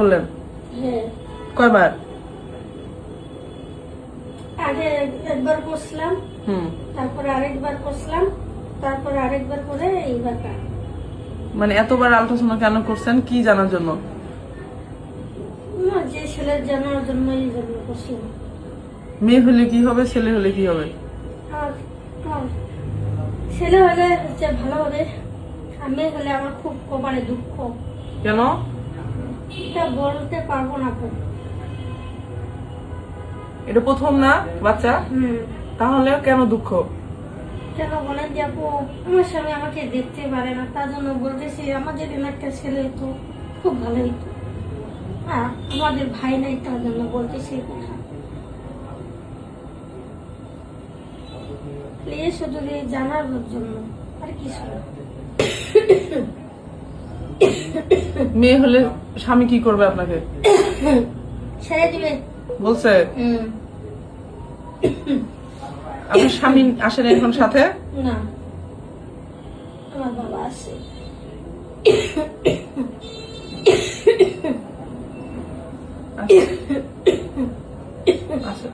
বললেন হ্যাঁ, কয়বার? আগে একবার করছিলাম, তারপরে আরেকবার করছিলাম, তারপরে আরেকবার করে এইবার মানে এতবার আল্ট্রাসাউন্ড কেন করছেন, কি জানার জন্য? যে ছেলের জানার জন্য এই জন্য করছিলাম। মেয়ে হলে কি হবে, ছেলে হলে কি হবে? আর আর ছেলে হলে হচ্ছে ভালো হবে, আর মেয়ে হলে আমার খুব কপালে দুঃখ। কেন? এটা বলতে পারবো না তো। এটা প্রথম না বাচ্চা, তাহলে কেন দুঃখ? কেন বলেন যে আপু, আমার স্বামী আমাকে দেখতে পারে না, তার জন্য বলতেছি আমার যদি একটা ছেলে হতো খুব ভালো হতো। হ্যাঁ, আমাদের ভাই নাই, তার জন্য বলতেছি এই কথা। প্লিজ শুধু এই জানার জন্য, আর কিছু না। মেয়ে হলে স্বামী কি করবে আপনাকে? ছেড়ে দিবে বলছে? আপনার স্বামী আসেন এখন সাথে? না, আমার বাবা আছে। আচ্ছা।